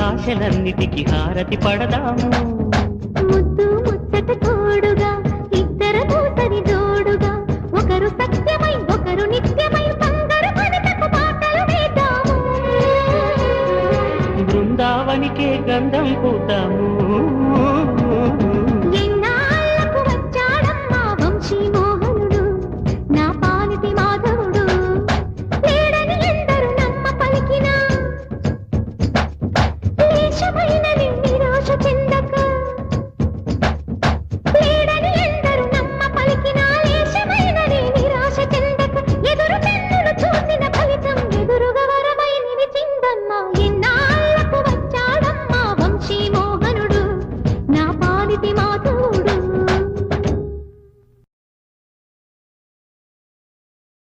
ఆశలన్నిటికీ హారతి పడదాము. ముద్దు ముచ్చట తోడుగా ఇద్దరము సరి జోడుగా ఒకరు సత్యమై ఒకరు నిత్యమై బంగారు కవితకు పాటలు వేద్దాము. బృందావనికే గంధం